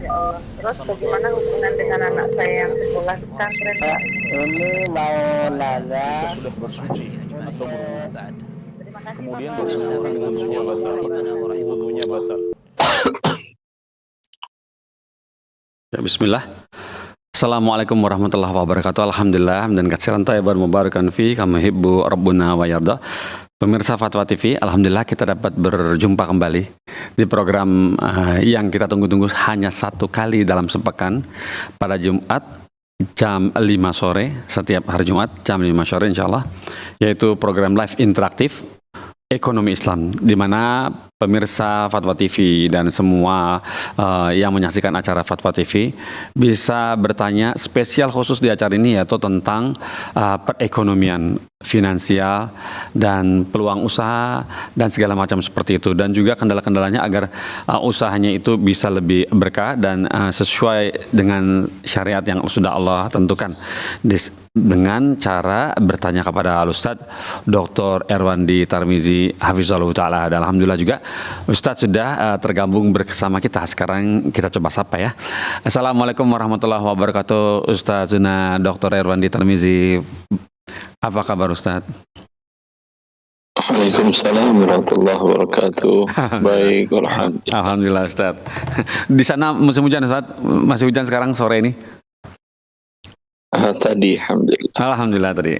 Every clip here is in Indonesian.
Ya Allah. Terus bagaimana hubungan dengan anak saya yang sekolah di pesantren? Ini mau nanya Kita sudah bersuci atau berwudu. Terima kasih Kemudian Bapak. bersama wudunya batal. Wudunya batal. Ya, bismillah. Assalamualaikum warahmatullahi wabarakatuh. Alhamdulillah dan katsiran thayyiban mubarakan fi kama yuhibbu rabbuna wa yarda. Pemirsa Fatwa TV, alhamdulillah kita dapat berjumpa kembali di program yang kita tunggu-tunggu hanya satu kali dalam sepekan pada Jumat jam 5 sore, setiap hari Jumat jam 5 sore insyaallah, yaitu program live interaktif Ekonomi Islam, di mana pemirsa Fatwa TV dan semua yang menyaksikan acara Fatwa TV bisa bertanya spesial khusus di acara ini, yaitu tentang perekonomian, finansial, dan peluang usaha, dan segala macam seperti itu. Dan juga kendala-kendalanya agar usahanya itu bisa lebih berkah dan sesuai dengan syariat yang sudah Allah tentukan. Dengan cara bertanya kepada Al-Ustadz Dr. Erwandi Tarmizi Hafizahullah Ta'ala. Dan alhamdulillah juga Ustadz sudah tergabung bersama kita. Sekarang kita coba sapa ya. Assalamualaikum warahmatullahi wabarakatuh. Ustadzuna Dr. Erwandi Tarmizi. Apa kabar Ustadz? Waalaikumsalam warahmatullahi wabarakatuh. Baik, alhamdulillah. Alhamdulillah Ustadz. Di sana musim hujan Ustadz? Masih hujan sekarang sore ini? Tadi alhamdulillah. Alhamdulillah tadi.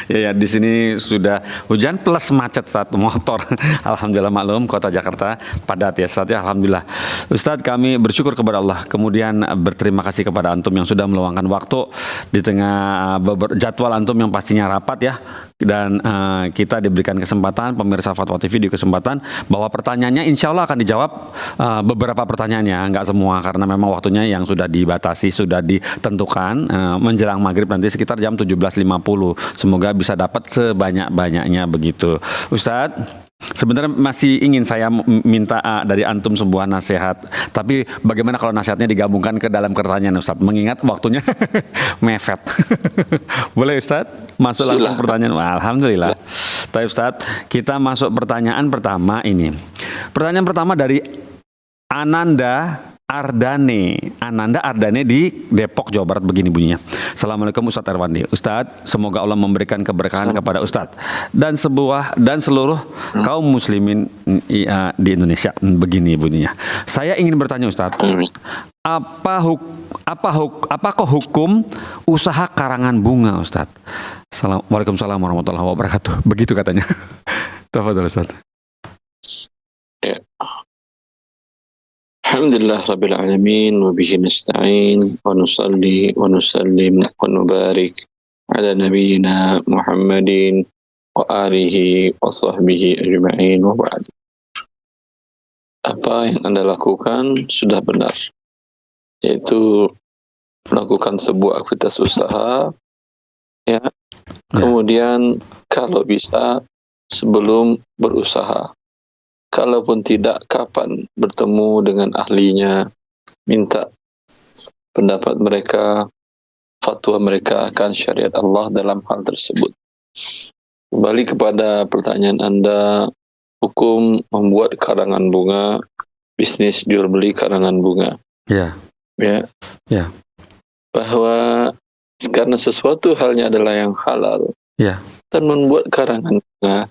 ya di sini sudah hujan plus macet saat motor. Alhamdulillah maklum kota Jakarta padat ya Ustaz ya, alhamdulillah. Ustaz, kami bersyukur kepada Allah, kemudian berterima kasih kepada antum yang sudah meluangkan waktu di tengah jadwal antum yang pastinya rapat ya. Dan kita diberikan kesempatan, pemirsa Fatwa TV di kesempatan bahwa pertanyaannya insya Allah akan dijawab, beberapa pertanyaannya, nggak semua karena memang waktunya yang sudah dibatasi, sudah ditentukan menjelang maghrib nanti sekitar jam 17.50. Semoga bisa dapat sebanyak-banyaknya begitu. Ustadz, sebenarnya masih ingin saya minta dari antum sebuah nasihat. Tapi bagaimana kalau nasihatnya digabungkan ke dalam pertanyaan Ustadz? Mengingat waktunya mepet. Boleh Ustadz? Masuk langsung pertanyaan. Wah, alhamdulillah. Tapi Ustadz, kita masuk pertanyaan pertama ini. Pertanyaan pertama dari Ananda Ardane di Depok, Jawa Barat, begini bunyinya. Assalamualaikum Ustadz Erwandi. Ustadz, semoga Allah memberikan keberkahan kepada Ustadz dan seluruh kaum muslimin di Indonesia. Begini bunyinya. Saya ingin bertanya Ustadz, apakah hukum usaha karangan bunga Ustadz? Waalaikumsalam warahmatullahi wabarakatuh. Begitu katanya. Tafadhol Ustadz. Ya. Alhamdulillah Rabbil Alamin wa bihi nasta'in wa nusalli wa nusallim wa nubarik ala nabiyyina Muhammadin wa alihi wa sahbihi ajma'in wa ba'd. Apa yang Anda lakukan sudah benar, yaitu melakukan sebuah aktivitas usaha ya. Kemudian kalau bisa sebelum berusaha, kalaupun tidak, kapan bertemu dengan ahlinya, minta pendapat mereka, fatwa mereka akan syariat Allah dalam hal tersebut. Kembali kepada pertanyaan Anda, hukum membuat karangan bunga, bisnis jual beli karangan bunga. Ya. Bahwa karena sesuatu halnya adalah yang halal, dan membuat karangan bunga,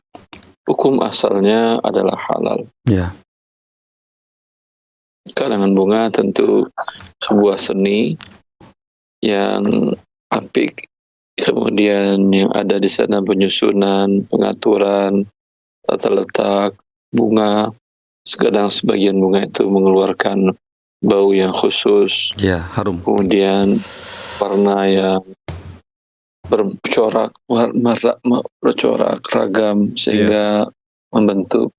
hukum asalnya adalah halal. Ya. Karangan bunga tentu sebuah seni yang apik. Kemudian yang ada di sana penyusunan, pengaturan, tata letak bunga. Kadang sebagian bunga itu mengeluarkan bau yang khusus. Ya, harum. Kemudian warna yang bercorak ragam sehingga membentuk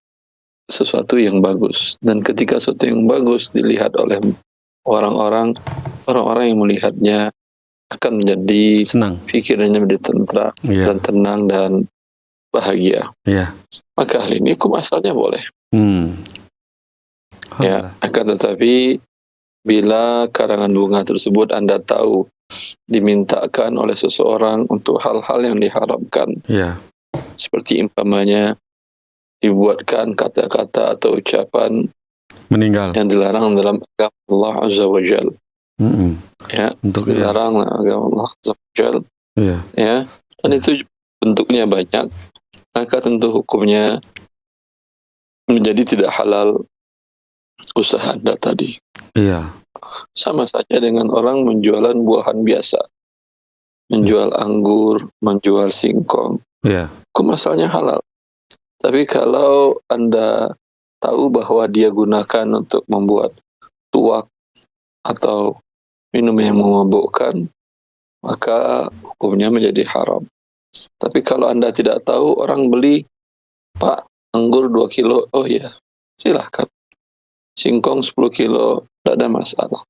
sesuatu yang bagus. Dan ketika sesuatu yang bagus dilihat oleh orang-orang yang melihatnya akan menjadi senang, pikirannya menjadi tentram dan tenang dan bahagia. Maka hal ini hukum asalnya boleh. Ya, akan tetapi bila karangan bunga tersebut Anda tahu dimintakan oleh seseorang untuk hal-hal yang diharamkan, seperti umpamanya dibuatkan kata-kata atau ucapan Meninggal. yang dilarang dalam agama Allah Azza wa Jal. Ya, Untuk dilarang agama Allah Azza wa Jal. Iya. Ya, dan itu bentuknya banyak. Maka tentu hukumnya menjadi tidak halal usaha Anda tadi. Iya. Sama saja dengan orang menjualan buahan biasa. Menjual anggur, menjual singkong. Iya. Hukum asalnya halal. Tapi kalau Anda tahu bahwa dia gunakan untuk membuat tuak atau minum yang memabukkan, maka hukumnya menjadi haram. Tapi kalau Anda tidak tahu, orang beli, Pak, anggur 2 kilo, oh ya, silahkan. Singkong 10 kilo, tidak ada masalah.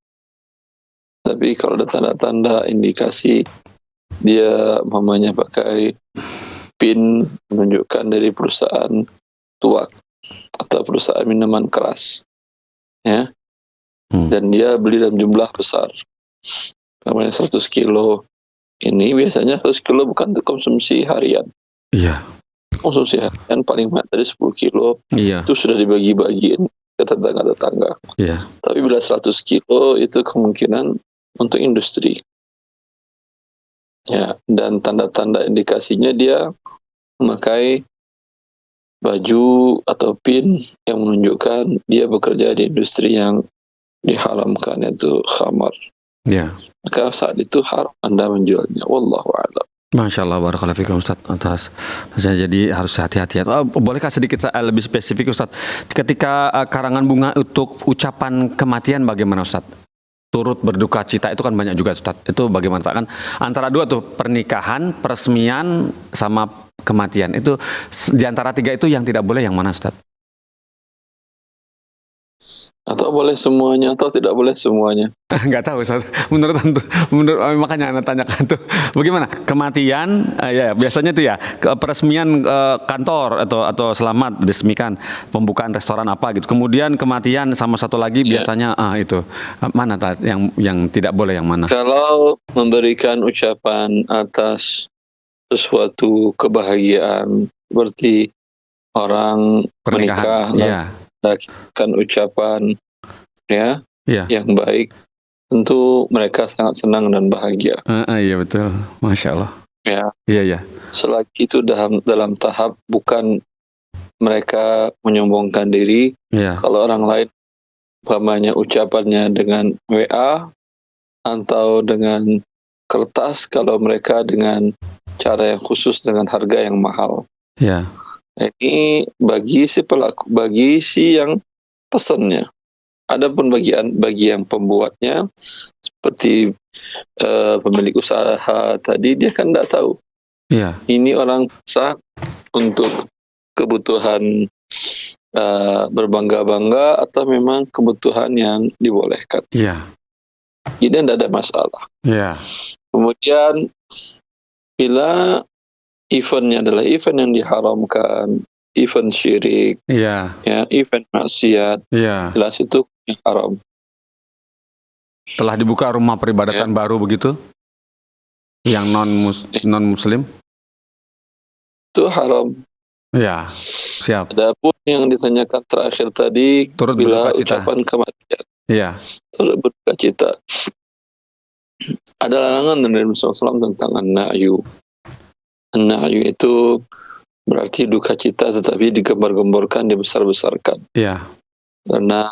Tapi kalau ada tanda-tanda indikasi dia mamanya pakai PIN menunjukkan dari perusahaan tuak atau perusahaan minuman keras, ya, dan dia beli dalam jumlah besar, namanya 100 kilo. Ini biasanya 100 kilo bukan untuk konsumsi harian. Iya. Konsumsi harian paling banyak dari 10 kilo Iya. itu sudah dibagi-bagiin ke tetangga-tetangga. Iya. Tapi bila 100 kilo itu kemungkinan untuk industri. Ya, dan tanda-tanda indikasinya dia memakai baju atau pin yang menunjukkan dia bekerja di industri yang diharamkan, yaitu khamar. Iya. Maka saat itu haram Anda menjualnya. Wallahu a'lam. Masya Allah, barakallahu fikum Ustaz atasnya. Jadi harus hati-hati. Bolehkah sedikit lebih spesifik Ustaz? Ketika karangan bunga untuk ucapan kematian bagaimana Ustaz? Turut berduka cita itu kan banyak juga Ustaz. Itu bagaimana Pak? Kan antara dua tuh, pernikahan, peresmian, sama kematian. Itu di antara tiga itu yang tidak boleh yang mana Ustaz? Atau boleh semuanya atau tidak boleh semuanya? Nggak tahu Ustaz. Menurut makanya Anda tanyakan tuh. Bagaimana? Kematian ya biasanya tuh ya, peresmian kantor atau selamat diresmikan, pembukaan restoran apa gitu. Kemudian kematian sama satu lagi biasanya itu. Mana yang tidak boleh yang mana? Kalau memberikan ucapan atas sesuatu kebahagiaan seperti orang menikah, kan ucapan ya yang baik, tentu mereka sangat senang dan bahagia. Iya betul, Masya Allah. Ya. Iya. Selagi itu dalam tahap bukan mereka menyombongkan diri. Kalau orang lain umpamanya ucapannya dengan WA atau dengan kertas, kalau mereka dengan cara yang khusus dengan harga yang mahal. Ya. Ini bagi si pelaku, bagi si yang pesannya. Adapun bagi yang pembuatnya, seperti pemilik usaha tadi, dia kan tidak tahu. Iya. Ini orang pesan untuk kebutuhan berbangga-bangga atau memang kebutuhan yang dibolehkan. Iya. Ini tidak ada masalah. Iya. Kemudian bila eventnya adalah event yang diharamkan, event syirik, ya, event maksiat, jelas itu yang haram. Telah dibuka rumah peribadatan baru begitu, yang non muslim, itu haram. Ya, siap. Adapun yang ditanyakan terakhir tadi, turut bila ucapan kematian, turut berduka cita. Ada larangan dari Rasulullah SAW tentang an-na'yu. An-na'yu itu berarti duka cita tetapi digembar-gemborkan, dibesar-besarkan. Iya. Karena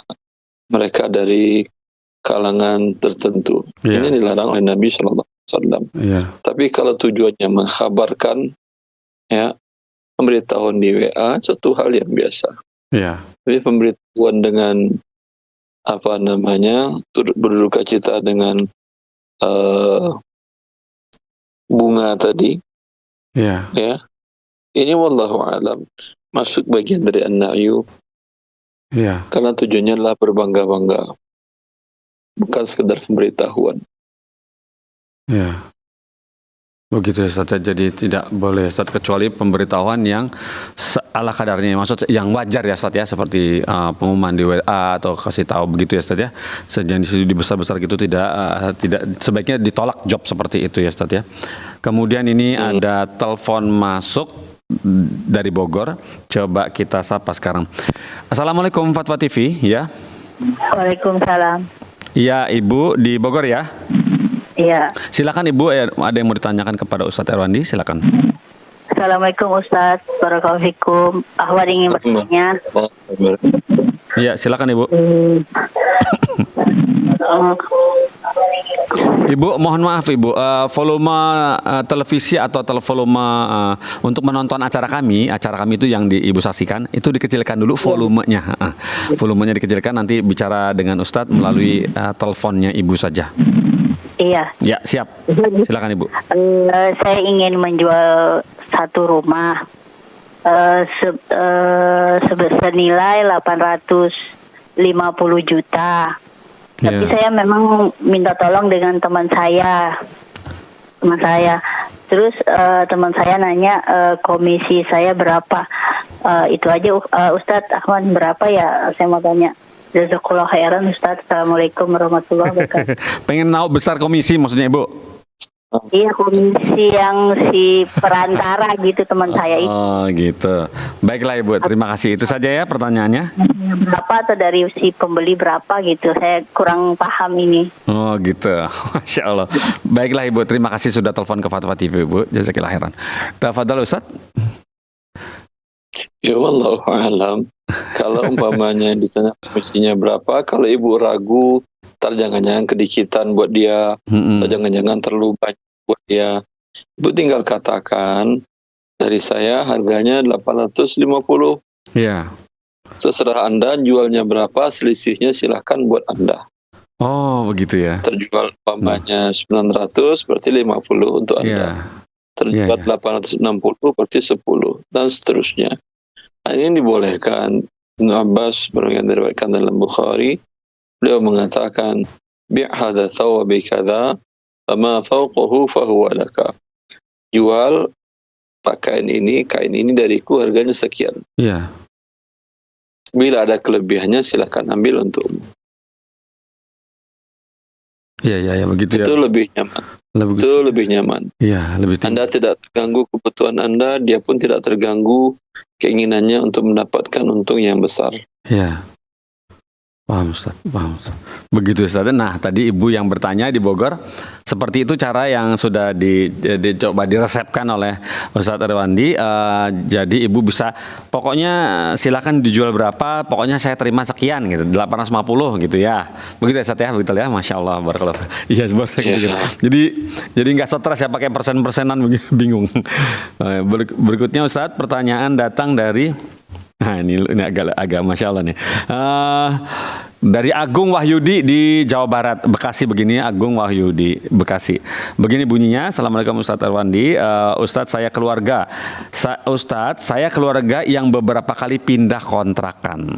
mereka dari kalangan tertentu. Ini dilarang oleh Nabi SAW. Tapi kalau tujuannya mengkhabarkan, ya, pemberitahuan di WA suatu hal yang biasa. Tapi pemberitahuan dengan turut berduka cita dengan bunga tadi, ya, ini wallahu alam masuk bagian dari an-na'yu. Karena tujuannya adalah berbangga-bangga, bukan sekedar pemberitahuan. Begitu Ustaz, jadi tidak boleh Ustaz, kecuali pemberitahuan yang ala kadarnya, maksud yang wajar ya Ustaz ya, seperti pengumuman di WA atau kasih tahu begitu ya Ustaz ya. Sejenis dibesar-besar gitu tidak sebaiknya ditolak job seperti itu ya Ustaz ya. Kemudian ini ada telepon masuk dari Bogor, coba kita sapa sekarang. Assalamualaikum Fatwa TV ya. Waalaikumsalam. Iya, Ibu di Bogor ya. Iya. Silakan Ibu, ada yang mau ditanyakan kepada Ustadz Erwandi, silakan. Assalamualaikum Ustadz. Barakallahu. Ahwan ingin bertanya. Iya, silakan Ibu. Ibu, mohon maaf Ibu, volume televisi atau volume untuk menonton acara kami itu yang Ibu saksikan, itu dikecilkan dulu volumenya. Volumenya dikecilkan, nanti bicara dengan Ustadz melalui teleponnya Ibu saja. Iya. Ya, siap. Silakan Ibu. Saya ingin menjual satu rumah senilai 850 juta. Tapi saya memang minta tolong dengan teman saya. Terus teman saya nanya komisi saya berapa. Itu aja Ustadz Ahmad, berapa ya? Saya mau tanya. Jazakallahu khairan Ustadz. Assalamualaikum warahmatullahi wabarakatuh. Pengen tahu besar komisi maksudnya Ibu? Iya, komisi yang si perantara gitu teman saya itu. Oh gitu. Baiklah Ibu, terima kasih. Itu saja ya pertanyaannya. Berapa atau dari si pembeli berapa gitu? Saya kurang paham ini. Oh gitu. Masya Allah. Baiklah Ibu, terima kasih sudah telepon ke Fatwa TV Ibu. Jazakillah khairan. Tafadhal Ustaz. Ya wallahu alam. Kalau umpamanya ditanya komisinya berapa, kalau Ibu ragu, ntar jangan-jangan kedikitan buat dia, atau jangan-jangan terlalu banyak buat dia, Ibu tinggal katakan dari saya harganya 850. Iya. Seserah Anda jualnya berapa, selisihnya silahkan buat Anda. Oh begitu ya. Terjual umpamanya 900 berarti 50 untuk Anda. Terjual 860 berarti 10 dan seterusnya. Nah, ini dibolehkan. Ibnu Abbas yang diriwayatkan dalam Bukhari, beliau mengatakan bi' hadza thawb bi kadza fama fawqahu fahuwa laka. Jual pakaian ini, kain ini dariku harganya sekian. Iya. Bila ada kelebihannya silakan ambil untukmu. Iya begitu Itu ya. lebih nyaman. Itu lebih nyaman. Iya, lebih tinggi. Anda tidak terganggu kebutuhan Anda, dia pun tidak terganggu keinginannya untuk mendapatkan untung yang besar. Iya. Paham Ustaz, paham Ustaz. Begitu Ustaz. Nah, tadi Ibu yang bertanya di Bogor, seperti itu cara yang sudah dicoba diresepkan oleh Ustaz Erwandi. Jadi Ibu bisa, pokoknya silakan dijual berapa, pokoknya saya terima sekian gitu, 850 gitu ya. Begitu ya Ustaz ya, begitu ya. Masya Allah, barakallahu. Iya, jadi nggak stres ya pakai persen-persenan bingung. Berikutnya Ustaz, pertanyaan datang dari ini agak Masya Allah nih. Dari Agung Wahyudi di Jawa Barat, Bekasi begini, Agung Wahyudi, Bekasi. Begini bunyinya, Assalamualaikum Ustadz Erwandi. Ustadz saya keluarga yang beberapa kali pindah kontrakan.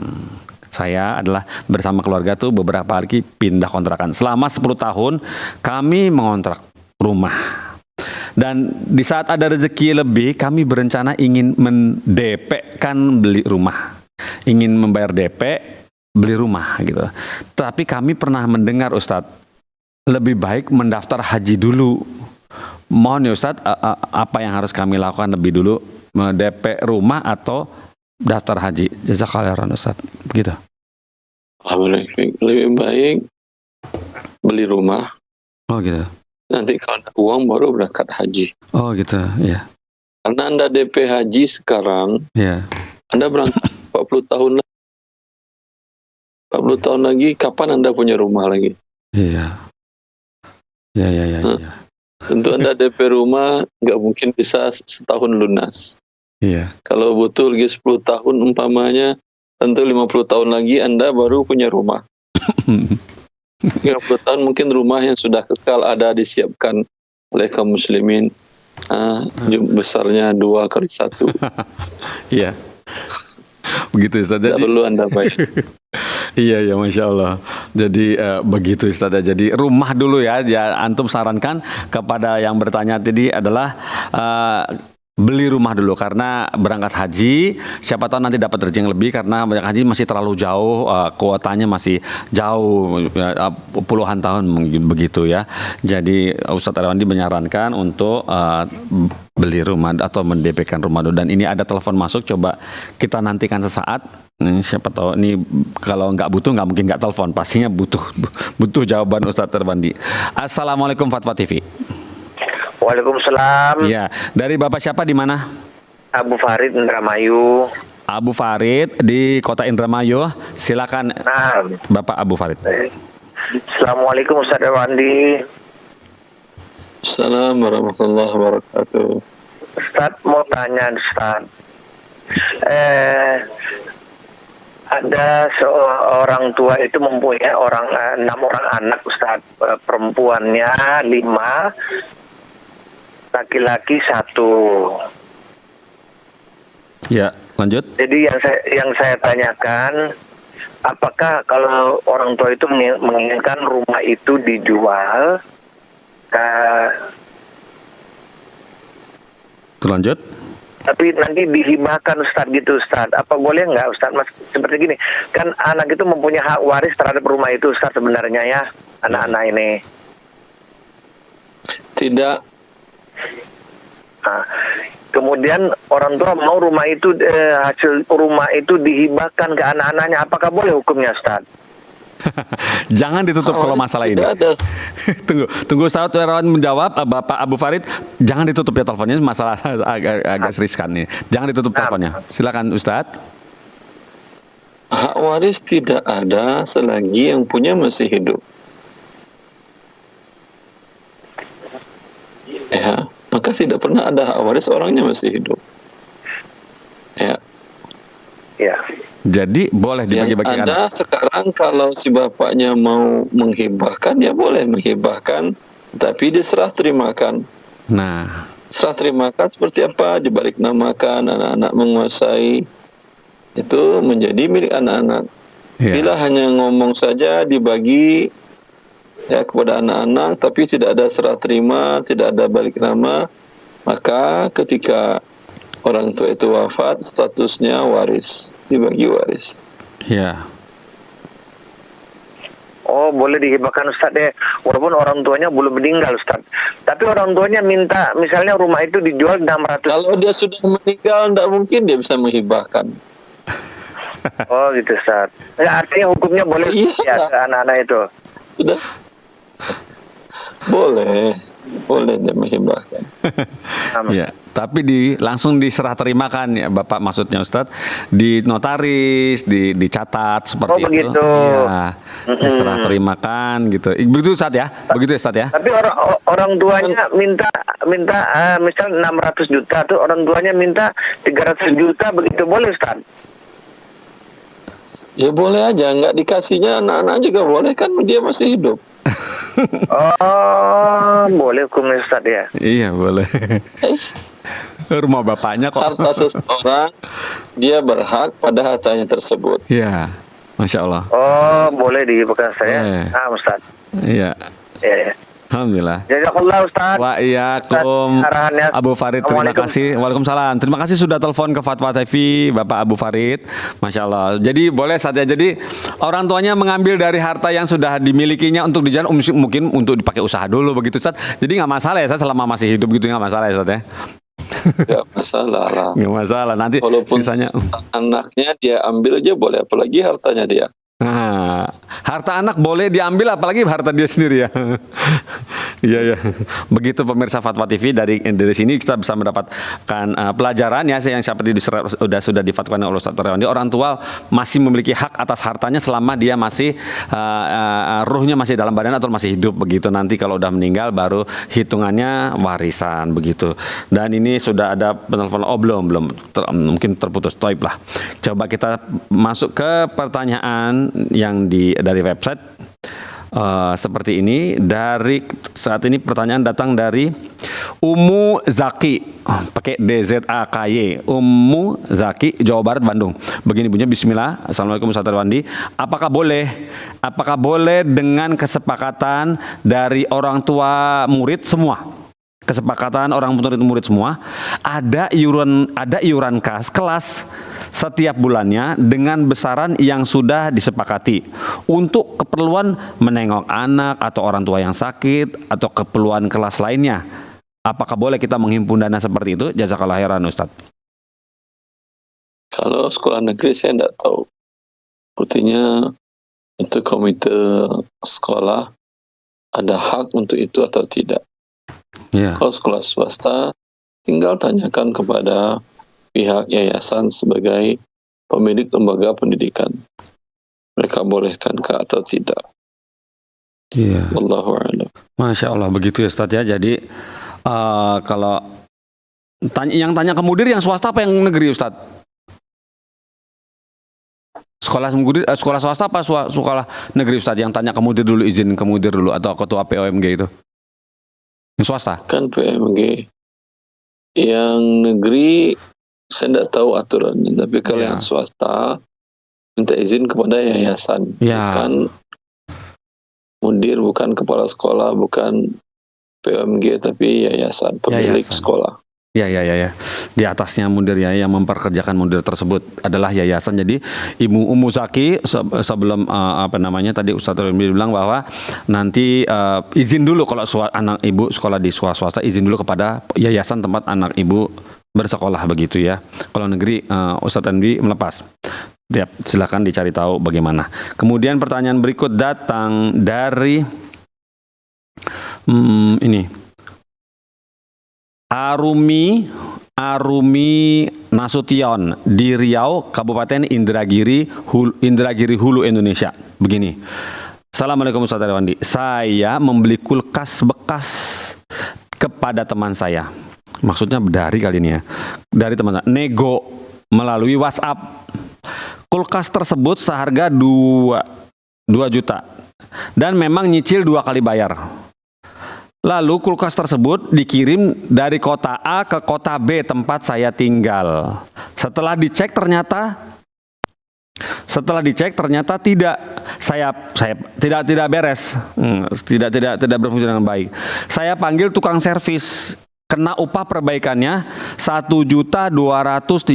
Saya adalah bersama keluarga tuh beberapa kali pindah kontrakan. Selama 10 tahun kami mengontrak rumah. Dan di saat ada rezeki lebih, kami berencana ingin mendep-kan beli rumah. Ingin membayar DP, beli rumah gitu. Tapi kami pernah mendengar Ustadz, lebih baik mendaftar haji dulu. Mohon ya Ustadz, apa yang harus kami lakukan lebih dulu? DP rumah atau daftar haji? Jazakallahu khairan Ustadz. Begitu. Lebih baik beli rumah. Oh gitu. Nanti kalau ada uang baru berangkat haji. Oh gitu, ya. Karena Anda DP haji sekarang, Anda berangkat 40 tahun lagi. 40 tahun lagi, kapan Anda punya rumah lagi? Iya. Iya. Tentu Anda DP rumah nggak mungkin bisa setahun lunas. Iya. Kalau butuh lagi 10 tahun umpamanya, tentu 50 tahun lagi Anda baru punya rumah. 30 tahun mungkin rumah yang sudah kekal ada disiapkan oleh kaum muslimin, besarnya 2 kali 1. Iya. Begitu Ustaz. Tidak perlu Anda bayar. Iya Masya Allah. Jadi begitu Ustaz. Jadi rumah dulu ya. Antum sarankan kepada yang bertanya tadi adalah beli rumah dulu karena berangkat haji, siapa tahu nanti dapat rezeki yang lebih karena berangkat haji masih terlalu jauh, kuotanya masih jauh, puluhan tahun begitu ya. Jadi Ustadz Arwandi menyarankan untuk beli rumah atau mendp-kan rumah dulu. Dan ini ada telepon masuk, coba kita nantikan sesaat. Siapa tahu ini kalau nggak butuh nggak mungkin nggak telepon, pastinya butuh jawaban Ustadz Arwandi. Assalamualaikum Fatwa TV. Waalaikumsalam. Ya, dari Bapak siapa di mana? Abu Farid Indramayu. Abu Farid di Kota Indramayu. Silakan Nah, Bapak Abu Farid. Assalamualaikum Ustaz Arwandi. Assalamualaikum warahmatullahi wabarakatuh. Ustaz mau tanya Ustaz. Ada seorang tua itu mempunyai 6 orang anak Ustaz. Perempuannya 5, laki-laki 1. Ya, lanjut. Jadi yang saya tanyakan, apakah kalau orang tua itu menginginkan rumah itu dijual, Lanjut. tapi nanti dihibahkan Ustaz gitu Ustaz, apa boleh nggak Ustaz? Mas, seperti gini, kan anak itu mempunyai hak waris terhadap rumah itu Ustaz sebenarnya ya, anak-anak ini. Tidak. Nah, kemudian orang tua mau rumah itu hasil rumah itu dihibahkan ke anak-anaknya, apakah boleh hukumnya Ustaz? Jangan ditutup kalau masalah ini. Tidak ada. Tunggu Ustadz Werawan menjawab. Bapak Abu Farid, jangan ditutup ya teleponnya, masalah agak riskan nih. Jangan ditutup teleponnya. Silakan Ustadz. Hak waris tidak ada selagi yang punya masih hidup. Ya, maka tidak pernah ada hak waris orangnya masih hidup. Ya. Ya. Jadi boleh Yang dibagi-bagikan. ada sekarang kalau si bapaknya mau menghibahkan, ya boleh menghibahkan, tapi diserah terimakan. Nah, Serah terimakan seperti apa? Dibalik namakan, anak-anak menguasai, itu menjadi milik anak-anak. ya. Bila hanya ngomong saja dibagi ya kepada anak-anak, tapi tidak ada serah terima, tidak ada balik nama, maka ketika orang tua itu wafat, statusnya waris, dibagi waris. Ya. Oh, boleh dihibahkan Ustaz ya, walaupun orang tuanya belum meninggal Ustaz. Tapi orang tuanya minta misalnya rumah itu dijual 600. Kalau dia sudah meninggal, tidak mungkin dia bisa menghibahkan. Oh gitu Ustaz. Ya, artinya hukumnya boleh Iya. ya ke anak-anak itu. Sudah. Boleh dia menghibahkan. Ya, tapi langsung diserah terimakan ya Bapak, maksudnya Ustadz, di notaris, dicatat seperti itu. Begitu. Ya, diserah terimakan gitu. Begitu Ustadz ya? Begitu Ustadz ya? Tapi orang tuanya minta misal 600 juta tuh, orang tuanya minta 300 juta, begitu boleh Ustaz? Ya boleh aja, nggak dikasihnya anak-anak juga boleh, kan dia masih hidup. Oh, boleh hukumnya Ustaz ya? Iya boleh. Rumah bapaknya kok. Harta seseorang, dia berhak pada hartanya tersebut. Iya, Masya Allah. Oh, boleh dihibahkan saya. Ustaz. Iya. Ya. Alhamdulillah. Jazakallah Ustaz. Waalaikumsalam. Arahannya. Abu Farid, terima kasih. Waalaikumsalam. Terima kasih sudah telepon ke Fatwa TV, Bapak Abu Farid. Masya Allah. Jadi boleh saja. Jadi orang tuanya mengambil dari harta yang sudah dimilikinya untuk dijalan, mungkin untuk dipakai usaha dulu begitu Ustaz. Jadi nggak masalah ya Ustaz, selama masih hidup gitu, nggak masalah ya Ustaz ya. Nggak masalah lah. Nggak masalah. Nanti walaupun sisanya anaknya dia ambil aja boleh, apalagi hartanya dia. Nah, harta anak boleh diambil, apalagi harta dia sendiri ya. Iya ya. Begitu pemirsa Fatwa TV, dari sini kita bisa mendapatkan pelajaran ya, yang seperti sudah difatwakan oleh Ustaz Arwandi. Orang tua masih memiliki hak atas hartanya selama dia masih ruhnya masih dalam badan atau masih hidup begitu. Nanti kalau udah meninggal baru hitungannya warisan begitu. Dan ini sudah ada penelpon. Oh belum mungkin terputus. Toib lah. Coba kita masuk ke pertanyaan yang dari website seperti ini. Dari saat ini pertanyaan datang dari Ummu Zaki, pakai DZAKY, Ummu Zaki, Jawa Barat, Bandung. Begini bunyinya, Bismillah. Assalamualaikum Ustaz Arwandi. Apakah boleh dengan kesepakatan dari orang tua murid semua? kesepakatan orang murid semua, ada iuran kas kelas setiap bulannya dengan besaran yang sudah disepakati untuk keperluan menengok anak atau orang tua yang sakit atau keperluan kelas lainnya. Apakah boleh kita menghimpun dana seperti itu? Jazakallah khairan Ustadz. Kalau sekolah negeri saya tidak tahu. Sepertinya itu komite sekolah ada hak untuk itu atau tidak. Ya. Kalau sekolah swasta, tinggal tanyakan kepada pihak yayasan sebagai pemilik lembaga pendidikan. Mereka bolehkankah atau tidak? Iya. Wallahu a'lam. Masya Allah, begitu ya Ustadz ya. Jadi kalau yang tanya ke mudir yang swasta apa yang negeri Ustadz? Sekolah swasta apa sekolah negeri Ustadz? Yang tanya ke mudir dulu, izin ke mudir dulu, atau ketua POMG itu? Yang swasta? Kan PMG. Yang negeri saya tidak tahu aturannya, tapi kalau Ya. yang swasta minta izin kepada yayasan. Ya. Bukan mudir, bukan kepala sekolah, bukan PMG, tapi yayasan, pemilik Yayasan. sekolah. Ya. Di atasnya mudir ya, yang memperkerjakan mudir tersebut adalah yayasan. Jadi Ummu Zaki sebelum tadi Ustadz Rimli bilang bahwa nanti izin dulu kalau anak ibu sekolah di sekolah swasta, izin dulu kepada yayasan tempat anak ibu bersekolah begitu ya. Kalau negeri Ustadz Rimli melepas. Ya, silakan dicari tahu bagaimana. Kemudian pertanyaan berikut datang dari ini. Arumi Nasution di Riau, Kabupaten Indragiri Hulu, Indonesia. Begini. Assalamualaikum Ustaz Rewandi. Saya membeli kulkas bekas kepada teman saya. Maksudnya dari kali ini ya. Dari teman saya. Nego melalui WhatsApp. Kulkas tersebut seharga 2 juta. Dan memang nyicil 2 kali bayar. Lalu kulkas tersebut dikirim dari kota A ke kota B tempat saya tinggal. Setelah dicek ternyata tidak. Saya tidak beres. Tidak berfungsi dengan baik. Saya panggil tukang servis. Kena upah perbaikannya 1.230.000.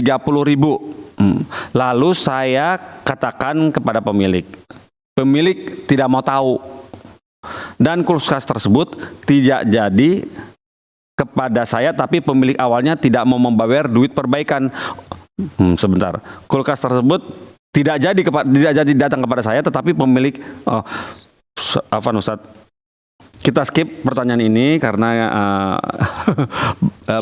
Lalu saya katakan kepada pemilik. Pemilik tidak mau tahu. Dan kulkas tersebut tidak jadi kepada saya, tapi pemilik awalnya tidak mau membayar duit perbaikan. Sebentar. Kulkas tersebut tidak jadi datang kepada saya, tetapi pemilik Ustaz, kita skip pertanyaan ini karena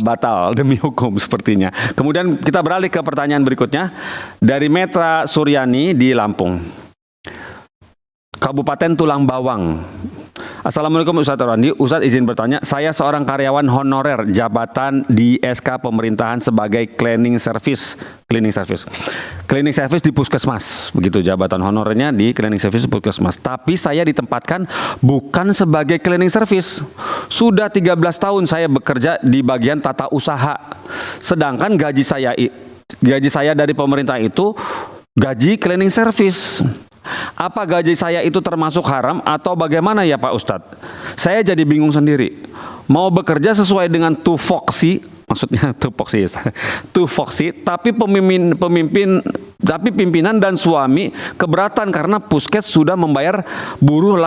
batal demi hukum sepertinya. Kemudian kita beralih ke pertanyaan berikutnya dari Metra Suryani di Lampung, Kabupaten Tulang Bawang. Assalamualaikum Ustaz Rwandi. Ustaz izin bertanya, saya seorang karyawan honorer jabatan di SK pemerintahan sebagai cleaning service di puskesmas. Begitu jabatan honorernya di cleaning service puskesmas. Tapi saya ditempatkan bukan sebagai cleaning service. Sudah 13 tahun saya bekerja di bagian tata usaha. Sedangkan gaji saya dari pemerintah itu gaji cleaning service. Apa gaji saya itu termasuk haram atau bagaimana ya Pak Ustadz? Saya jadi bingung sendiri. Mau bekerja sesuai dengan tupoksi, maksudnya tupoksi, tapi pimpinan dan suami keberatan karena puskes sudah membayar buruh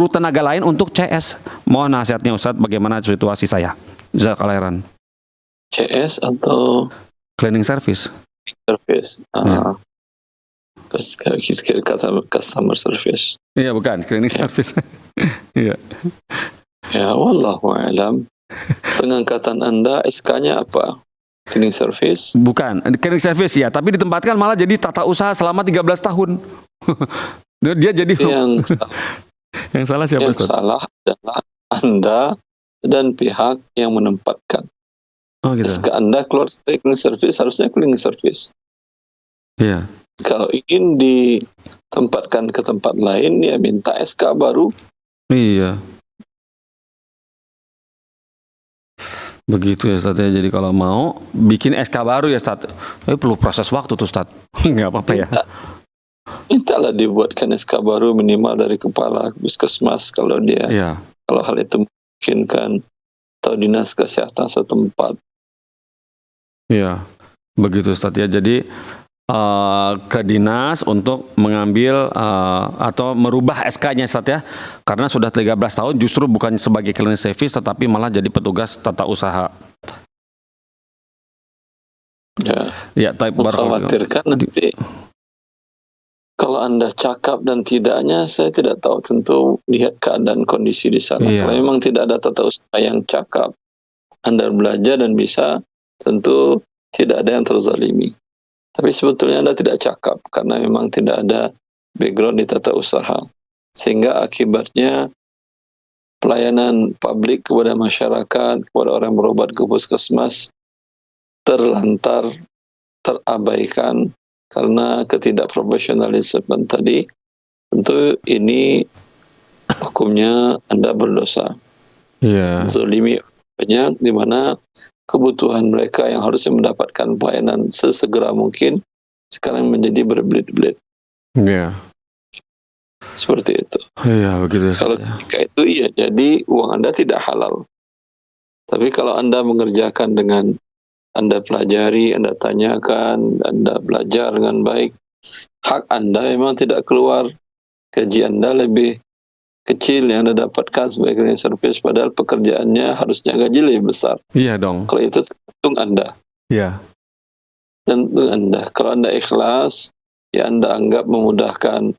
tenaga lain untuk CS. Mohon nasihatnya Ustadz, bagaimana situasi saya? Jazakallahu khairan. CS atau Cleaning service. Ya. Customer service. Iya bukan, cleaning service. Iya. Ya, wallahu a'lam. Pengangkatan Anda SK-nya apa? Cleaning service? Bukan, cleaning service ya, tapi ditempatkan malah jadi tata usaha selama 13 tahun. Dia jadi yang salah siapa Ustaz? Yang salah adalah Anda dan pihak yang menempatkan. Oh gitu. SK Anda keluar dari cleaning service, harusnya cleaning service. Iya. Kalau ingin ditempatkan ke tempat lain, ya minta SK baru. Iya. Begitu ya Ustaz ya. Jadi kalau mau bikin SK baru ya Ustaz. Perlu proses waktu tuh Ustaz. Nggak apa-apa ya. Mintalah dibuatkan SK baru minimal dari kepala puskesmas kalau dia. Iya. Kalau hal itu memungkinkan. atau dinas kesehatan setempat. Iya, begitu Ustadz ya. Jadi ke dinas untuk mengambil atau merubah SK-nya Ustadz ya. Karena sudah 13 tahun justru bukan sebagai cleaning service tetapi malah jadi petugas tata usaha. Ya, Mengkhawatirkan nanti kalau Anda cakap dan tidaknya, saya tidak tahu, tentu lihat keadaan kondisi di sana. Iya. Kalau memang tidak ada tata usaha yang cakap, Anda belajar dan bisa, tentu tidak ada yang terzalimi. Tapi sebetulnya Anda tidak cakap karena memang tidak ada background di tata usaha. Sehingga akibatnya pelayanan publik kepada masyarakat, kepada orang yang berobat ke puskesmas, terlantar, terabaikan karena ketidakprofesionalisme tadi. Tentu ini hukumnya Anda berdosa. Iya. Zolimi banyak di mana kebutuhan mereka yang harusnya mendapatkan pelayanan sesegera mungkin sekarang menjadi berbelit-belit. Iya. Seperti itu. Iya, begitu. Kalau ketika itu iya, jadi uang Anda tidak halal. Tapi kalau Anda mengerjakan dengan Anda pelajari, Anda tanyakan, Anda belajar dengan baik, hak Anda memang tidak keluar, gaji Anda lebih kecil yang Anda dapatkan sebagai cleaning service, padahal pekerjaannya harusnya gaji lebih besar. Iya dong. Kalau itu tergantung Anda. Iya. Tentu Anda. Kalau Anda ikhlas, ya Anda anggap memudahkan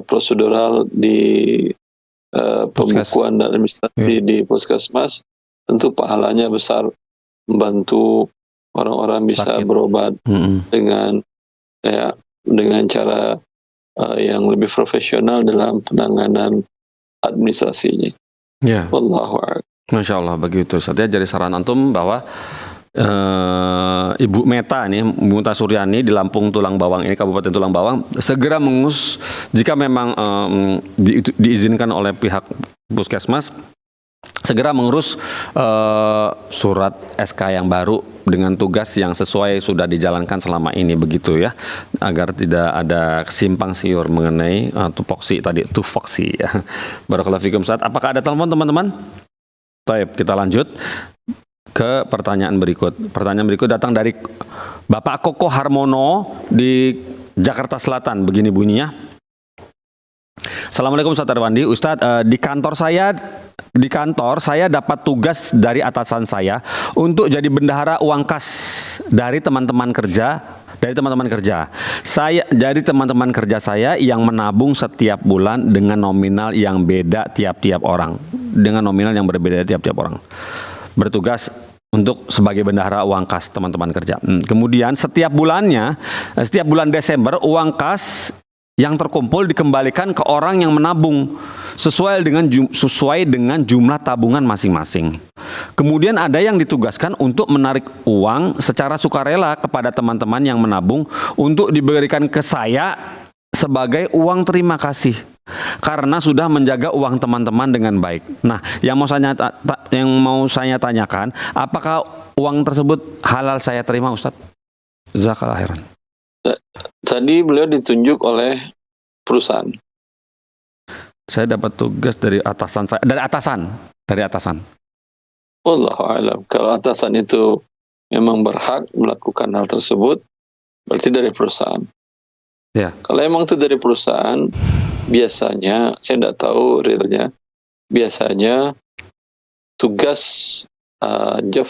prosedural di pembukuan dan administrasi di puskesmas, tentu pahalanya besar, membantu orang-orang bisa berobat dengan cara yang lebih profesional dalam penanganan administrasinya. Ya. Wallahu a'lam. Masya Allah, begitu. Saya jadi saran antum bahwa Ibu Meta nih, Meta Suryani di Lampung Tulang Bawang ini, Kabupaten Tulang Bawang, segera mengurus jika memang diizinkan oleh pihak puskesmas, segera mengurus surat SK yang baru dengan tugas yang sesuai sudah dijalankan selama ini, begitu ya, agar tidak ada simpang siur mengenai tupoksi tadi, tufoksi ya. Barakallahu fikum Ustaz. Apakah ada telepon teman-teman? Baik, kita lanjut ke pertanyaan berikut. Pertanyaan berikut datang dari Bapak Koko Harmono di Jakarta Selatan. Begini bunyinya. Assalamualaikum Ustaz Arwandi. Ustaz, di kantor saya dapat tugas dari atasan saya untuk jadi bendahara uang kas dari teman-teman kerja. Dari teman-teman kerja saya yang menabung setiap bulan dengan nominal yang beda tiap-tiap orang. Bertugas untuk sebagai bendahara uang kas teman-teman kerja. Kemudian setiap bulan Desember uang kas yang terkumpul dikembalikan ke orang yang menabung sesuai dengan jumlah tabungan masing-masing. Kemudian ada yang ditugaskan untuk menarik uang secara sukarela kepada teman-teman yang menabung untuk diberikan ke saya sebagai uang terima kasih karena sudah menjaga uang teman-teman dengan baik. Nah, yang mau saya tanyakan, apakah uang tersebut halal saya terima, Ustaz? Jazakallahu khairan. Tadi beliau ditunjuk oleh perusahaan. Saya dapat tugas dari atasan saya, dari atasan. Wallahu a'lam. Kalau atasan itu memang berhak melakukan hal tersebut, berarti dari perusahaan. Ya. Kalau emang itu dari perusahaan, biasanya, saya tidak tahu realnya, biasanya tugas job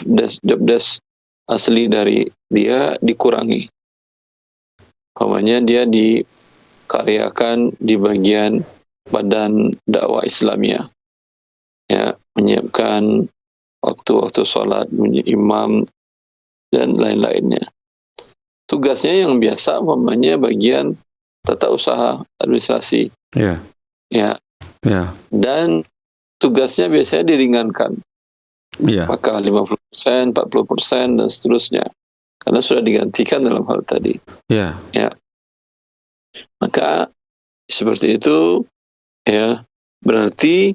desk asli dari dia dikurangi. Umpamanya dia dikaryakan di bagian badan dakwah Islamiyah, ya, menyiapkan waktu-waktu sholat, menjadi imam dan lain-lainnya. Tugasnya yang biasa, umpamanya bagian tata usaha, administrasi. Ya. Ya. Ya. Dan tugasnya biasanya diringankan. Ya. Maka 50%, 40% dan seterusnya. Karena sudah digantikan dalam hal tadi. Ya. Ya. Maka seperti itu, ya, berarti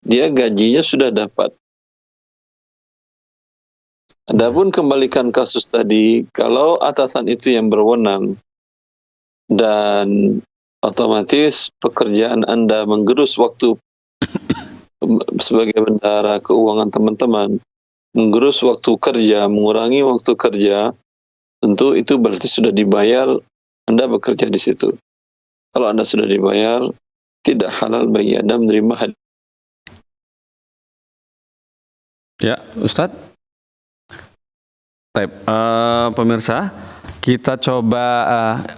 dia gajinya sudah dapat. Adapun kembalikan kasus tadi, kalau atasan itu yang berwenang dan otomatis pekerjaan Anda menggerus waktu sebagai bendahara keuangan teman-teman menggerus waktu kerja, mengurangi waktu kerja, tentu itu berarti sudah dibayar, Anda bekerja di situ. Kalau Anda sudah dibayar, tidak halal bagi Anda menerima hadiah. Ya, Ustadz. Baik, pemirsa, kita coba.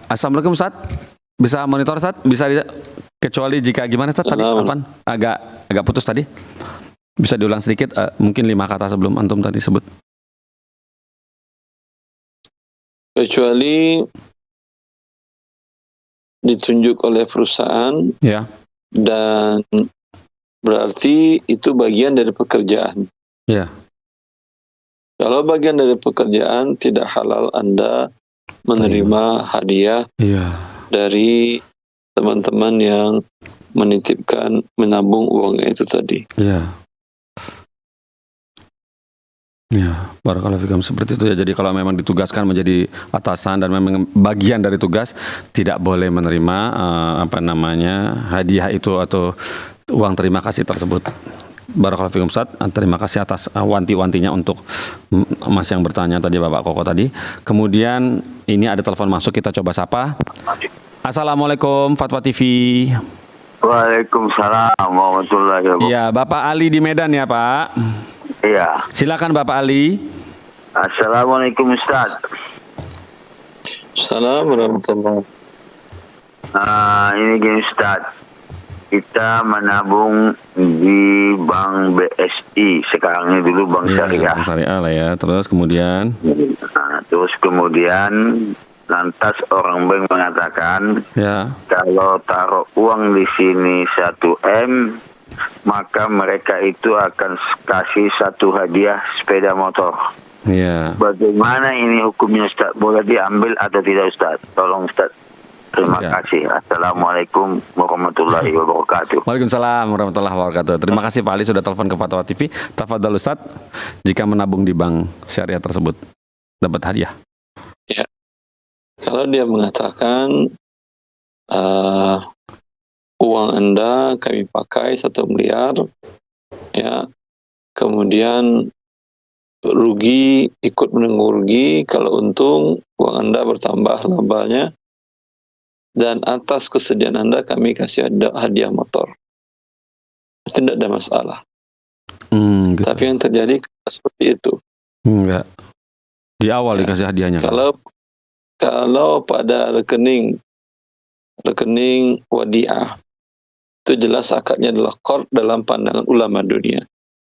Assalamualaikum Ustadz. Bisa monitor Ustadz? Bisa kecuali jika gimana Ustadz tadi? Apaan? Agak putus tadi. Bisa diulang sedikit, mungkin 5 kata sebelum antum tadi sebut. Kecuali ditunjuk oleh perusahaan, Ya. dan berarti itu bagian dari pekerjaan. Ya. Kalau bagian dari pekerjaan, tidak halal Anda menerima hadiah Iya. dari teman-teman yang menitipkan, menabung uangnya itu tadi. Iya. Ya, barakallahu fikum, seperti itu ya. Jadi kalau memang ditugaskan menjadi atasan dan memang bagian dari tugas, tidak boleh menerima hadiah itu atau uang terima kasih tersebut. Barakallahu fikum Ustaz. Terima kasih atas wanti-wantinya untuk Mas yang bertanya tadi, Bapak Koko tadi. Kemudian ini ada telepon masuk, kita coba sapa. Assalamualaikum Fatwa TV. Waalaikumsalam warahmatullahi wabarakatuh. Iya, Bapak Ali di Medan ya, Pak. Iya. Silakan Bapak Ali. Assalamualaikum Ustaz. Assalamualaikum warahmatullahi wabarakatuh. Ini gini Ustaz. Kita menabung di Bank BSI. Sekarang ini dulu Bank Syariah. Bank Syariah lah ya. Terus kemudian? Terus kemudian lantas orang bank mengatakan, ya, kalau taruh uang di sini 1 M, maka mereka itu akan kasih 1 hadiah sepeda motor. Ya. Bagaimana ini hukumnya Ustaz? Boleh diambil atau tidak Ustaz? Tolong Ustaz. Terima kasih. Assalamualaikum warahmatullahi wabarakatuh. Waalaikumsalam warahmatullahi wabarakatuh. Terima kasih Pak Ali sudah telepon ke Fatwa TV. Tafadhal Ustaz, jika menabung di bank syariah tersebut dapat hadiah. Ya. Kalau dia mengatakan uang Anda kami pakai 1 miliar, ya, kemudian rugi, ikut menanggung rugi, kalau untung uang Anda bertambah labanya, dan atas kesediaan Anda kami kasih hadiah motor. Tidak ada masalah. Gitu. Tapi yang terjadi seperti itu. Enggak. Di awal dikasih hadiahnya. Kalau pada rekening wadiah, itu jelas akadnya adalah qard dalam pandangan ulama dunia.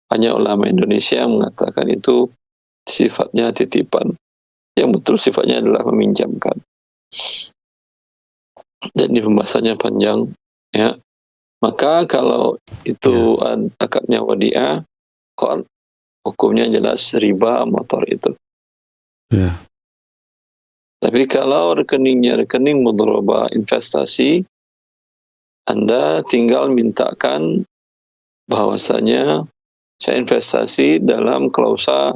Hanya ulama Indonesia yang mengatakan itu sifatnya titipan. Yang betul sifatnya adalah meminjamkan. Dan ini pembahasannya panjang, ya. Maka kalau itu akadnya wadiah, qard, hukumnya jelas riba motor itu. Ya. Tapi kalau rekeningnya rekening mudharabah investasi, Anda tinggal mintakan bahwasanya saya investasi dalam klausa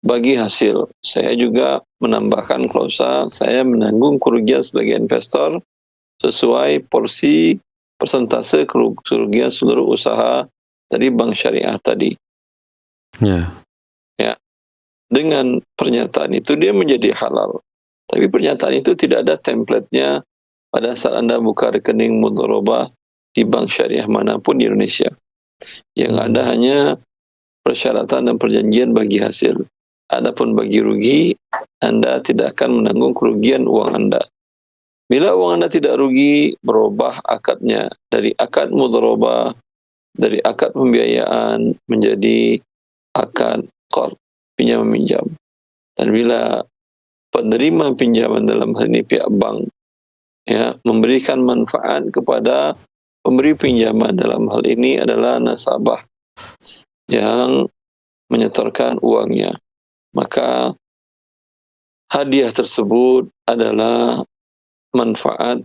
bagi hasil. Saya juga menambahkan klausa, saya menanggung kerugian sebagai investor sesuai porsi persentase kerugian seluruh usaha dari bank syariah tadi. Ya. Ya. Dengan pernyataan itu dia menjadi halal. Tapi pernyataan itu tidak ada template-nya pada saat Anda buka rekening mudharabah di bank syariah manapun di Indonesia. Yang ada hanya persyaratan dan perjanjian bagi hasil. Adapun bagi rugi, Anda tidak akan menanggung kerugian uang Anda. Bila uang Anda tidak rugi, berubah akadnya dari akad mudharabah, dari akad pembiayaan menjadi akad qard, pinjam meminjam. Dan bila penerima pinjaman dalam hal ini pihak bank, ya, memberikan manfaat kepada pemberi pinjaman dalam hal ini adalah nasabah yang menyetorkan uangnya, maka hadiah tersebut adalah manfaat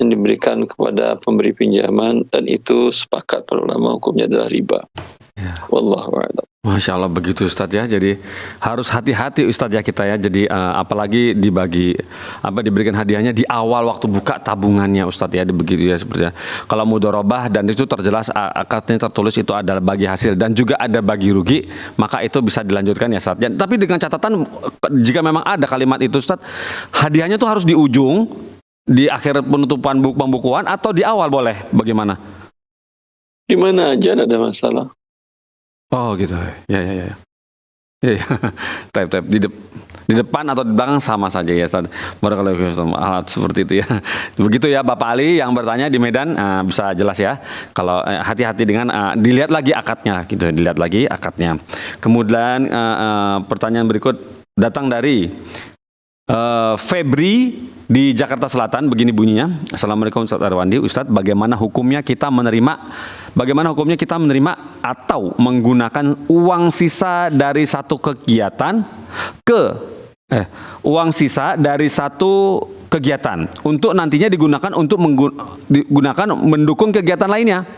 yang diberikan kepada pemberi pinjaman, dan itu sepakat para ulama hukumnya adalah riba. Wallahu a'lam. Masya Allah begitu Ustadz ya. Jadi harus hati-hati Ustadz ya kita ya. Jadi apalagi diberikan hadiahnya di awal waktu buka tabungannya Ustadz ya. Begitu ya sepertinya. Kalau mudharabah dan itu terjelas akadnya tertulis itu adalah bagi hasil dan juga ada bagi rugi, maka itu bisa dilanjutkan ya Ustadz. Tapi dengan catatan jika memang ada kalimat itu Ustadz, hadiahnya tuh harus di ujung, di akhir penutupan pembukuan atau di awal boleh? Bagaimana? Di mana aja ada masalah. Oh gitu, ya. Type di depan atau di belakang sama saja ya Ustaz. Barakallahu fiikum. Seperti itu ya. Begitu ya Bapak Ali yang bertanya di Medan, bisa jelas ya. Kalau hati-hati dengan dilihat lagi akadnya gitu, dilihat lagi akadnya. Kemudian pertanyaan berikut datang dari Febri di Jakarta Selatan, begini bunyinya. Assalamualaikum Ustaz Arwandi. Ustaz, bagaimana hukumnya kita menerima atau menggunakan uang sisa dari satu kegiatan untuk nantinya digunakan mendukung kegiatan lainnya?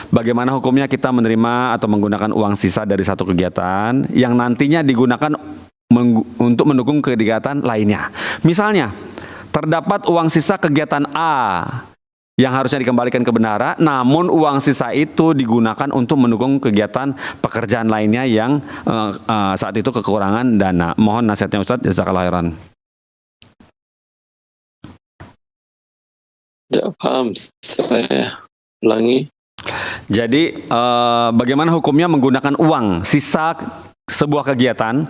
Bagaimana hukumnya kita menerima atau menggunakan uang sisa dari satu kegiatan yang nantinya digunakan untuk mendukung kegiatan lainnya? Misalnya, terdapat uang sisa kegiatan A yang harusnya dikembalikan ke bendahara, namun uang sisa itu digunakan untuk mendukung kegiatan pekerjaan lainnya yang saat itu kekurangan dana. Mohon nasihatnya Ustaz, jazakallahu khairan. Ya paham saya. Ulangi. Jadi bagaimana hukumnya menggunakan uang sisa sebuah kegiatan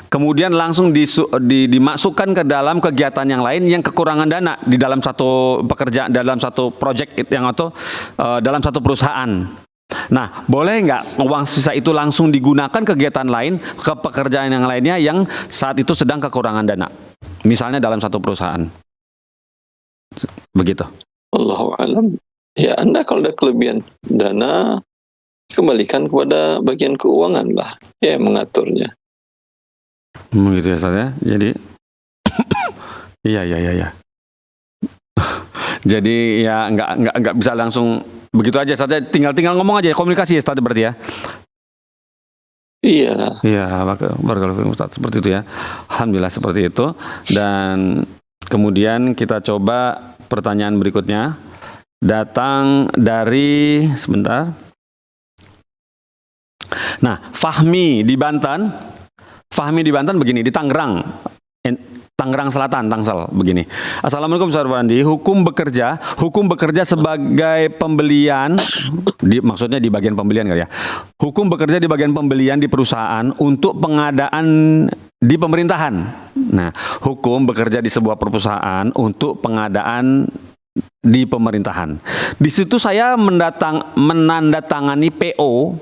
kemudian langsung dimasukkan ke dalam kegiatan yang lain yang kekurangan dana di dalam satu pekerjaan, dalam satu proyek atau dalam satu perusahaan. Nah, boleh nggak uang sisa itu langsung digunakan kegiatan lain ke pekerjaan yang lainnya yang saat itu sedang kekurangan dana, misalnya dalam satu perusahaan? Begitu. Wallahu a'lam. Ya, Anda kalau ada kelebihan dana, kembalikan kepada bagian keuangan lah, ya mengaturnya. Begitu ya Ustaz ya. Jadi iya. Jadi ya nggak bisa langsung begitu aja Ustaz ya. Tinggal ngomong aja, komunikasi ya Ustaz berarti ya. Iya. Iya, barakallahu Ustaz, seperti itu ya. Alhamdulillah seperti itu. Dan kemudian kita coba pertanyaan berikutnya. Datang dari Nah, Fahmi di Banten begini, di Tangerang Selatan, Tangsel begini. Assalamualaikum Ustaz Arwandi. Hukum bekerja sebagai pembelian maksudnya di bagian pembelian kali ya. Hukum bekerja di bagian pembelian di perusahaan untuk pengadaan di pemerintahan. Nah, hukum bekerja di sebuah perusahaan untuk pengadaan di pemerintahan. Di situ saya menandatangani PO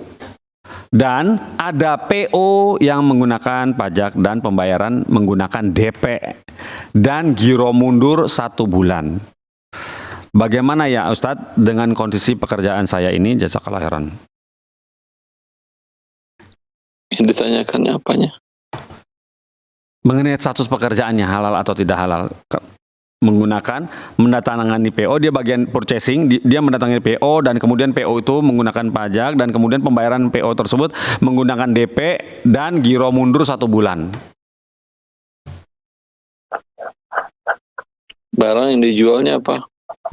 dan ada PO yang menggunakan pajak dan pembayaran menggunakan DP dan giro mundur 1 bulan. Bagaimana ya Ustadz dengan kondisi pekerjaan saya ini? Jazakallahu khairan. Yang ditanyakan apanya? Mengenai status pekerjaannya halal atau tidak halal. Mendatangani PO, dia bagian purchasing, dia mendatangani PO dan kemudian PO itu menggunakan pajak dan kemudian pembayaran PO tersebut menggunakan DP dan giro mundur 1 bulan. Barang yang dijualnya apa?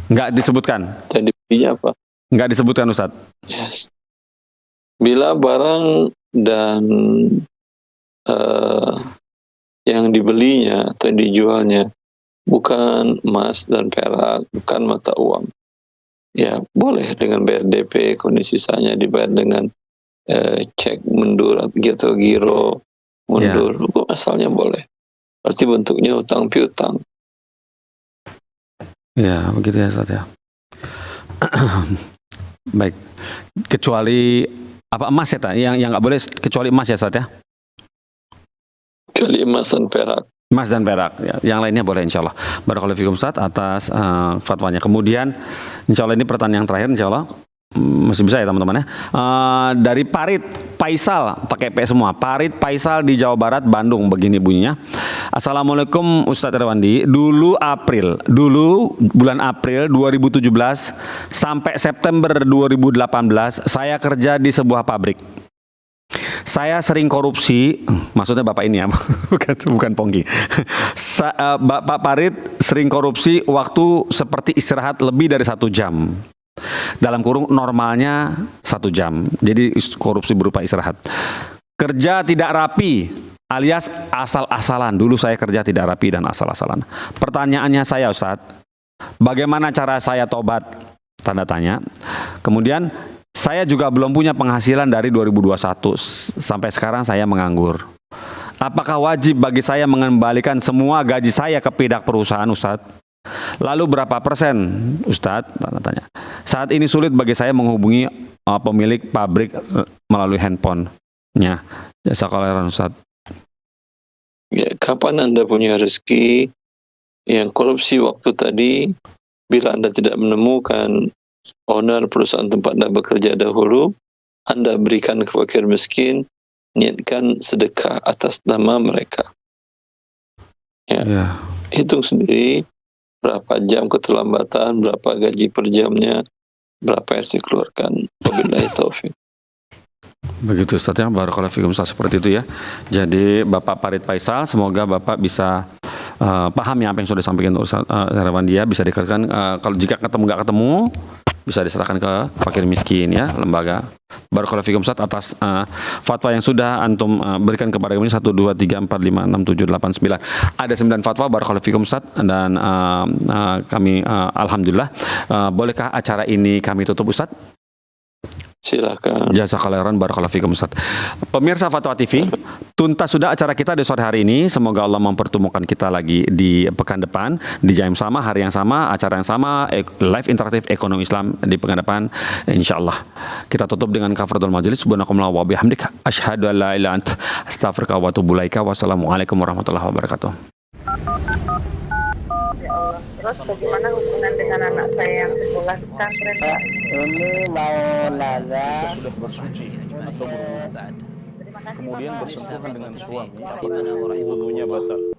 Nggak disebutkan. Yang dibelinya apa? Nggak disebutkan Ustadz. Yes. Bila barang dan yang dibelinya atau yang dijualnya bukan emas dan perak, bukan mata uang, ya boleh dengan bayar DP, kondisi sisanya dibayar dengan cek mundur atau giro mundur, hukum asalnya boleh. Berarti bentuknya utang piutang. Ya begitu ya Ustaz ya. Baik, kecuali apa emas ya tak? Yang nggak boleh kecuali emas ya Ustaz ya. Kecuali emas dan perak. Emas dan perak, ya. Yang lainnya boleh insya Allah. Barakallahu fikum Ustaz atas fatwanya. Kemudian insya Allah ini pertanyaan yang terakhir insya Allah masih bisa ya teman-teman ya. Dari Parit Faisal, pakai P semua. Farid Faisal di Jawa Barat, Bandung, begini bunyinya. Assalamualaikum Ustadz Irwandi. Dulu bulan April 2017 sampai September 2018 saya kerja di sebuah pabrik. Saya sering korupsi, maksudnya Bapak ini ya, bukan Pongki. Bapak Farid sering korupsi waktu seperti istirahat lebih dari 1 jam. Dalam kurung normalnya 1 jam. Jadi korupsi berupa istirahat. Kerja tidak rapi alias asal-asalan. Dulu saya kerja tidak rapi dan asal-asalan. Pertanyaannya saya Ustadz, bagaimana cara saya tobat? Tanda tanya. Kemudian saya juga belum punya penghasilan dari 2021. Sampai sekarang saya menganggur. Apakah wajib bagi saya mengembalikan semua gaji saya ke pihak perusahaan Ustadz? Lalu berapa persen Ustadz? Tanda tanya. Saat ini sulit bagi saya menghubungi pemilik pabrik melalui handphonenya. Jasa khairan Ustadz. Ya, kapan Anda punya rezeki yang korupsi waktu tadi, bila Anda tidak menemukan owner perusahaan tempat Anda bekerja dahulu, Anda berikan ke fakir miskin, niatkan sedekah atas nama mereka. Ya. Hitung sendiri berapa jam keterlambatan, berapa gaji per jamnya, berapa yang harus dikeluarkan. Wabillahi taufik. Begitu Ustaz ya, barakallahu fikum Ustaz, seperti itu ya. Jadi Bapak Farid Faisal, semoga Bapak bisa paham ya apa yang sudah disampaikan Ustaz Irwandi, bisa dikerjakan. Kalau jika nggak ketemu, bisa diserahkan ke fakir miskin ya, lembaga. Barakallahu fikum Ustaz atas fatwa yang sudah antum berikan kepada kami. 1, 2, 3, 4, 5, 6, 7, 8, 9. Ada 9 fatwa. Barakallahu fikum Ustaz. Dan kami alhamdulillah. Bolehkah acara ini kami tutup Ustaz? Silakan. Jazakallahu khairan, barakallahu fikum Ustaz. Pemirsa Fatwa TV, tuntas sudah acara kita di sore hari ini. Semoga Allah mempertemukan kita lagi di pekan depan, di jam yang sama, hari yang sama, acara yang sama, live interaktif ekonomi Islam di pekan depan, insyaallah. Kita tutup dengan kafaratul majelis. Subhanakallah wa bihamdik, asyhadu an la ilaha illa anta, astaghfiruka wa atubu ilaika. Wassalamualaikum warahmatullahi wabarakatuh. Terus bagaimana hubungan dengan anak saya yang sekolah di pesantren? Ini mau nanya. Sudah bersuci atau berwudu, kemudian bersentuhan dengan suami, wudunya batal.